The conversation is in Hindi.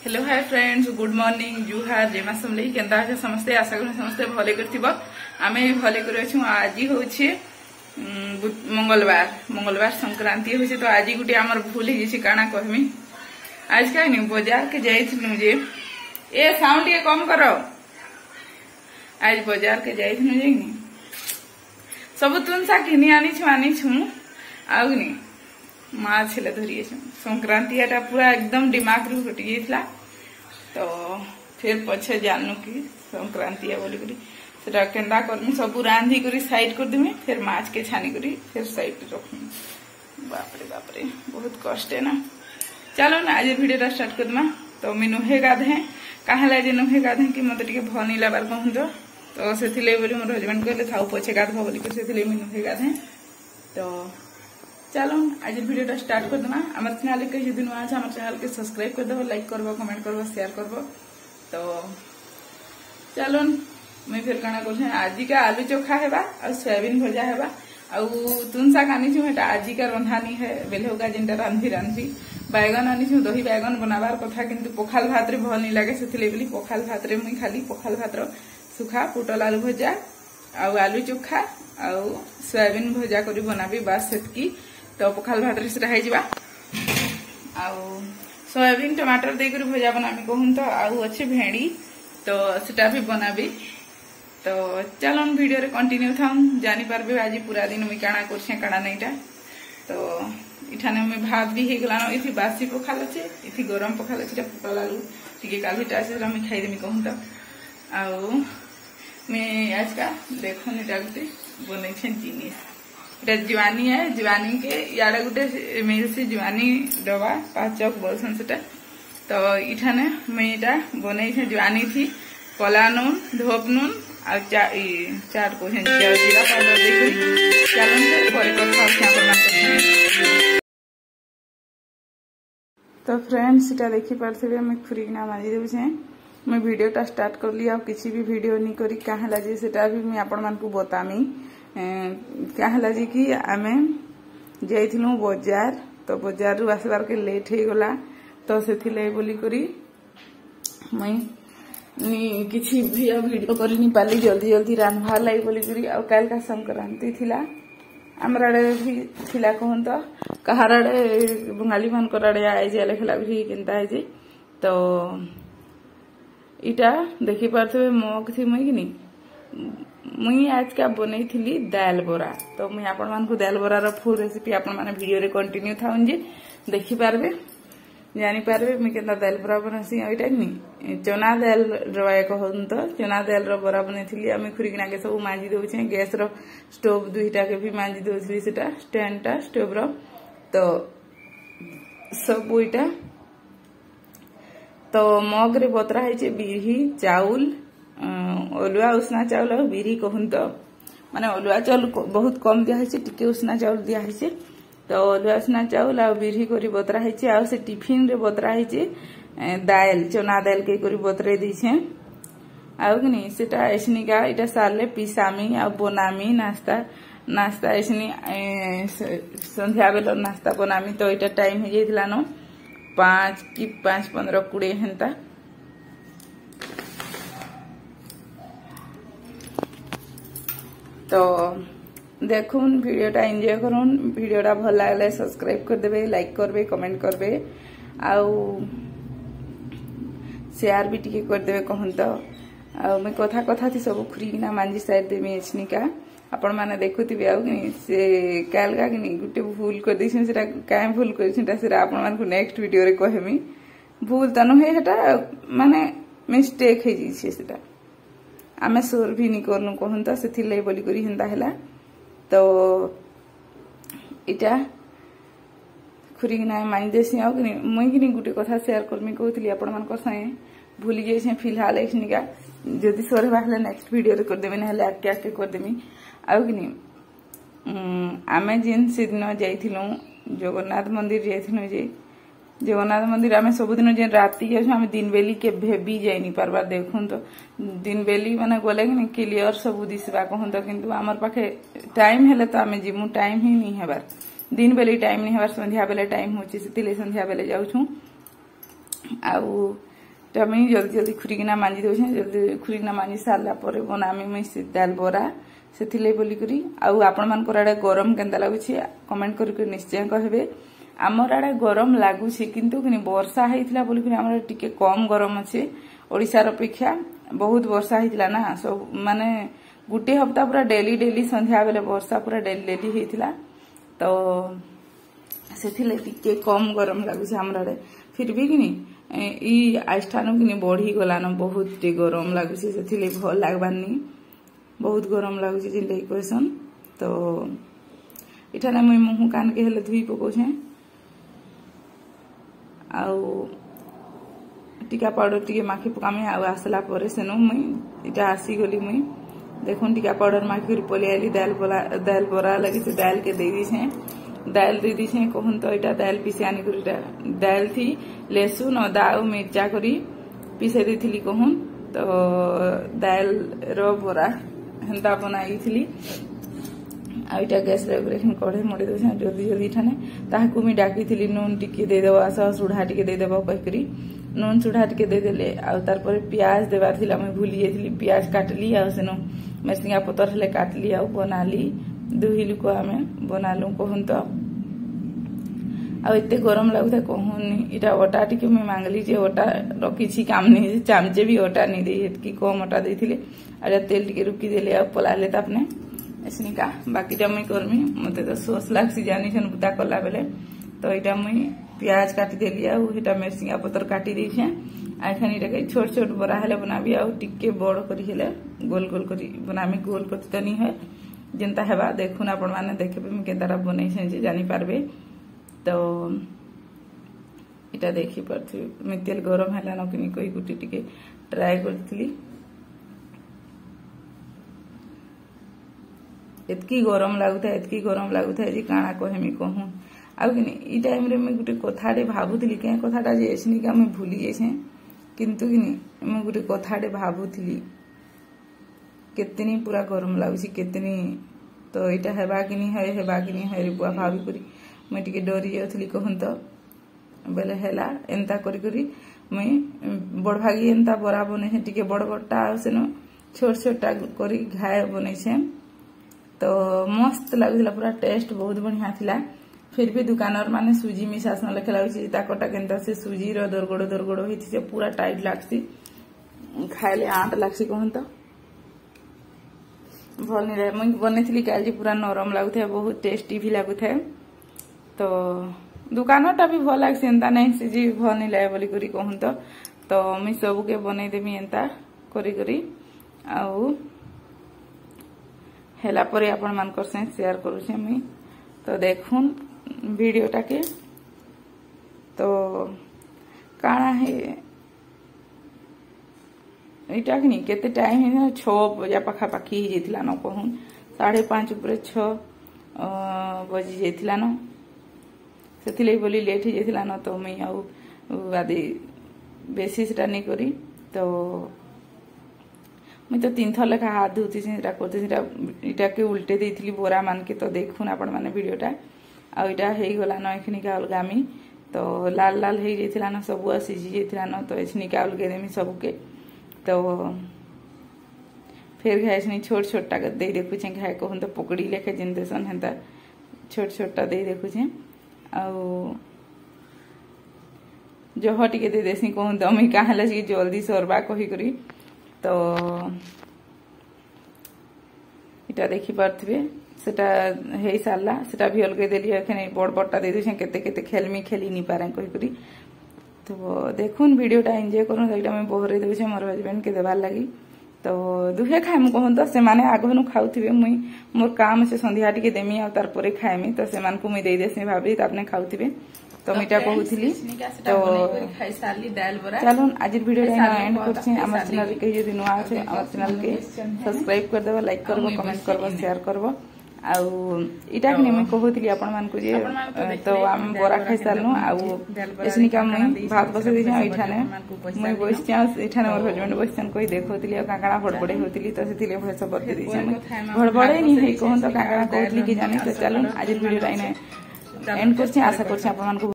Hello hi friends, good morning, जुहार, जेमा समले केंदा है समस्ते। आशा करूँ समस्ते भले करथिबो। आमे भी भले करे छु। आज होछि मंगलवार संक्रांति होछि। तो आज गुटे हमर भूल ही जैसे काना कहमी। आज का नहीं बाजार के जाइथिनु जे ए साउंड ये कम करो। आज बाजार के जाइथिनु जे नि सब तुनसा किनी आनी छु आउनी माछ ले धरिए छु। संक्रांति एटा पूरा एकदम दिमाग रू हटि गेथला। तो फिर पछे जाननु कि संक्रांति है बोली करी सेटा केंदा करमी सब रांधी करी साइड कर देमी। फिर माछ के छानी करी फिर साइड रखमी। बाप रे बहुत कष्ट है ना। चलो ना आज वीडियो स्टार्ट कर दमा। तो मैं नुहे गाधे काहे जे नुहे गाधे कि मते टिके भल नहीं लाबार कहूं तो सेथिले बोली मोर हस्बैंड कहले थाउ पछे गाधबो बोली कि सेथिले मैं नुहे गाधे। तो चलो आज वीडियो स्टार्ट कर देना। हमारे चैनल के जो दिन आज हमारे चैनल के सब्सक्राइब कर दो, लाइक करबो, कमेंट करबो, शेयर करबो। तो चलो मैं फिर काना कर आज का आलू चोखा हेबा और सोयाबीन भजा हेबा और तुन शाग आनी छु। एटा आज का रंधानी है बेलहोगा जिनटा रांधी बैगन आनी छु। दही बैगन बनाबार कथा किंतु पखाल भात रे भल नहीं लागे सेथिले बोली पखाल भात रे मुई खाली पखाल भात रो सुखा पुटल आलू भजा और आलू चोखा और सोयाबीन भजा करी बनाबी बास सेतकी। तो पखाल भात से रही जावा आउ सोयाबीन टमाटर देकर भजा बनाबी कहूं तो आउ अच्छे भेड़ी तो सेटा भी बनाबी। तो चलो वीडियो रे कंटिन्यू था जानी पारबे आज पूरा दिन मुई काना करछे काना नहींटा। तो इठाने में भात भी हे गलानो। इथि बासी पखाल अच्छे इथि गरम पखाल अच्छे पुटल आलू टिके कालीटा से मैं खाई देमी कहूं तो आउ मैं आज का देखो निटा गुटे बनै छे जिनिस। इटा जीवानी है। जीवानी के याडे गुटे मेल से जीवानी डबा 5 चौक बोलसन सेटा। तो इठाने मैं इटा बनै छे जीवानी थी कला नून धोप नून और चार को जीरा पाउडर देके चलन से करे कर। तो फ्रेंड्स इटा देखि पारथिबे मैं खुरीना मारी देउ छे। मैं वीडियो टा स्टार्ट कर लिया। किसी भी वीडियो नहीं करी काहे लाजी सेटा भी मैं आपण मान को बतामी। क्या जी कि आमे जाइथिलु बाजार। तो बाजार रु आसबार के लेट हो गला। तो सेथिले बोली करी मैं किसी भी वीडियो करी नहीं पाली जल्दी रांधवा लाई बोली करी। और काल का संक्रांति थिला हमर आड़े भी थिला कहूं तो कहार आड़े बंगाली मन कर आड़े आइ जे लेखला भी केनता है जे। तो इटा देखि पारथबे मग थी मुई कि मुई आज का बनई थी दाल बरा। तो मुई आपण मान को दाल बरा रो फुल रेसिपी आपण माने वीडियो रे कंटिन्यू थाउन जे देखि पारबे जानी पारबे मैं केनता दाल बरा बनसी। ओइटा नि चना दाल रवाय कहन तो चना दाल रो बरा बनैथिली। आमे खुरीगना के सब मांजी दउ छे। गैस रो स्टोव दुईटा के भी मांजी दउथली सेटा स्टैंड टा स्टोव रो। तो सब ओइटा तो मग रे बतरा है जे बिरही चाउल अलुआ उसना चाउल और बिरी कहूं तो माने अलुआ चाउल बहुत कम दिया है टिके उसना चाउल दिया है। तो अलुआ उसना चाउल और बिरही करी बतरा है आ से टिफिन रे बतरा है दाल चना दाल के करी बतरे दी छे। आउ कि नहीं सेटा ऐसनी का इटा साले पिसामी आ बनामी नाश्ता ऐसनी संध्या बेला नाश्ता बनामी। तो इटा टाइम हो जाइथिला न 5 कि 5 15 20 हेंता। तो देखुन वीडियोटा एंजॉय करुन। वीडियोटा भल लागले सब्सक्राइब कर देबे, लाइक करबे, कमेंट करबे आउ शेयर भी टिके कर देबे कहन तो। आ मैं कथा थी सब खुरीना मांजी साइड देमी एछनी का आपण माने देखुथिबे। आउ कि से कालगा कि गुटे भूल कर दिछन सेटा काहे भूल करछिन सेटा आपण मान को नेक्स्ट वीडियो रे कहमी। भूल तनु हे हेटा माने मिस्टेक हे जी सेटा आमे सोर भी नहीं करनु कहन तो सेथिले बोली करी हेंदा हैला। तो इटा खुरीना मांजी देसी। आउ कि मुई कि गुटे कथा शेयर करमी कहउथली आपण मान को संगे भूली जे छे फिलहाल एखनिका जदी सोर बाहले नेक्स्ट वीडियो रे कर देबे न हले आके कर देमी। आउ कि आमे जिन सिदिन जाइथिलु जगन्नाथ मंदिर जाइथिलु जे जगन्नाथ मंदिर आमे सबुदिन जे राति जाउ आमे दिन बेली के भेबी जाई नहीं पारबा। देखुन तो दिन बेली माने गले कि क्लियर सब दिसबा कहूं तो किंतु हमर पाखे टाइम हेले तो आमे जिमु टाइम ही नहीं हेबार। दिन बेली टाइम नहीं हेबार संध्या बेले टाइम होची सेतिले संध्या बेले जाउ छु। आउ मुई जल्दी जल्दी खुरीकिना मांजी दे जल्दी खुरीकिना मांजी सारा पर बनामी मुई दाल बरा से बोलिकी आपण मान आड़े गरम केन्ता लगुच कमेंट करके निश्चय कहबे। आमर आड़े गरम लगुच किंतु वर्षा होता बोलिकी आमर टिके कम गरम अच्छे ओडिशार अपेक्षा बहुत वर्षा होता ना सब माने गोटे हप्ता पूरा डेली डेली संध्या बेले वर्षा पूरा डेली डेली होता तो से टिके कम गरम लगुच आमर आड़े फिर भी कि आइसठानु कि बढ़ी गलान बहुत गरम लगुच से भल लगवानी बहुत गरम लगुच जिन कहसन तो इठाने मुई मुह कान के हेले धुई पकोछे आउ टीका पाउडर टिके माखी पकामी आसला पर सेनु मुई इटा आसी गली मुई देखुन टीका पाउडर माखी पलि आली दाल बरा लगी से दाल के दे दीछे दाल दे दीछे कहून तो इटा दाल पीसे आनी करी दाल थी लहसुन अदा और मिर्चा करी पीसे देथिली कहून तो दाल रो बरा हेन्ता बनाई थी आईटा गैस कढ़े मड़ी दे जल्दी जल्दी ठाने ताकू मुझे डाकी थी नून टिके देदेव आस सुढ़ा टिके देदेव कहकरी नून सुढ़ा टिके देदेले आर प्याज देवार थिला मुई भूली जाइली प्याज काटली आसेनु मेसिंगा पतर हेले काटली आ बनाली दुहिलु को आमे बनालु कहून तो आते गरम लगुता कहूनी इटा अटा टिके मुई मांगली जे अटा रखी काम नहीं चामचे भी अटा नहीं दे हेतकी कम अटा देथिले आ तेल टिके रुकी देले आ पलाले तापने एसनिका बाकीटा मुई करमी मते तो सोस लागसी जानी छन बुता कला बेले तो इटा मुई प्याज काटी देली आ हेटा मेसिंगा पतर काटी देछे आ एखन इटा के छोट छोट बरा हेले बनाबी आ टिके बड़ करी हेले गोल गोल करी बनामी गोल करी तो नहीं है जेंता हेबा देखुन आपण माने देखबे मी केदारा बनै छै जे जानि पारबे तो इटा देखी पारथि मी तेल गरम हैला न कि कोई गुटी टिके ट्राई करथली एतकी गरम लागुता जे काना कहेमी कहूं आ कि ई टाइम रे मैं गुटे कथाटे भाबुथली के कथाटा जे एसनिका मैं भूली जाइछे किंतु कि मैं गुटे कथाटे भाबुथली केतनी पूरा गरम लागुछि केतनी तो इटा हेबा कि नहीं है रे बुआ भाभी करी मैं टिके डरी जाउथली कहून तो बेले हेला एंता करी करी मैं बड़ भागी एंता बरा बने टिके बड़ बड़टा सेनो छोट छोटा करी घाय बने तो मस्त लगुला पूरा टेस्ट बहुत बढ़िया थिला फिर भी दुकानर माने सुजी मिसास न लेखा लागुछि ताकटा केनता से सुजी रो दरगड़ होइछि से पूरा टाइट लागसी खाइले आंट लागसी कहून तो भल नहीं रहे मुझे बनी काली पूरा नरम लगुता बहुत टेस्टी भी लगुता तो दुकानटा भी भल लगे एंता नहीं सीझी भल नहीं लगे बोली कहूँ तो मुई सबके बनई देमी एंता करी करी आउ हेला परे आपण मानकर से शेयर करूछे मुई तो देखुन वीडियोटा के तो काना है इटा कि केते टाइम है 6 बजे पाखापाखि हो न कहूँ 5:30 ऊपर 6 बजी जाइला न से बोली लेट हो जाइला न तो मुई आदि बेसी से नहीं करी तो मुई तो 3 थर लेखा हाथ धोती करते के उल्टे देती बोरा मान के तो देखुन आपण माने वीडियोटा आईटा हो गला न एखनिका अलगामी तो लाल लाल हो जाइला न सब सीझी जाइला न तो एखनिका अलगे देमी सबके तो फिर घाय छोट छोटा दे देखुचे घाय कहूँ तो पकड़ी लेखे जिन देसन हेन्ता छोट छोटा दे देखुचे जह टिके दे देसी कहूँ तो मुई कहाँ जल्दी सरबा कही करी तो इटा देखी पार्थे सेटा हो सारा सेटा भी अलगे देली एखने बड़ बड़टा दे देछे केते केते खेलमी खेली नहीं पारे कही करी तो देखुन वीडियोटा एंजॉय करूँ तो मैं बहरे देछे मोर हजबैंड के देवार लगी तो दुहे खाएमु कहूँ तो से माने आगनु खाउथिबे मुई मोर काम से संध्या टिके देमी आ तार परे खाएमी तो से मान को मुई दे देसी भाभी तापने खाउथिबे तो मीटा कहूथिली तो खाई सारली दाल बरा चलो आज वीडियो एंड करछि हमर चैनल के यदि नुआ আছে हमर चैनल के सब्सक्राइब कर देबो लाइक करबो कमेंट करबो शेयर करबो आउ इटा कि मैं कहूली आपण मान को जे तो हम बरा खाई सारनु आउ एसनिका मुई भात बसे दिछे इठाने मुई बसछि इठाने मोर हजबैंड बसछन कोई देखौतली आ काकड़ा हड़बड़े होतली तो सेतिले भयस बत्ती दिछे हड़बड़े नहीं है कहूं तो काकड़ा कहतली कि जाने तो चलो आज वीडियो लाइन एंड करछि आशा करछि आपण मान को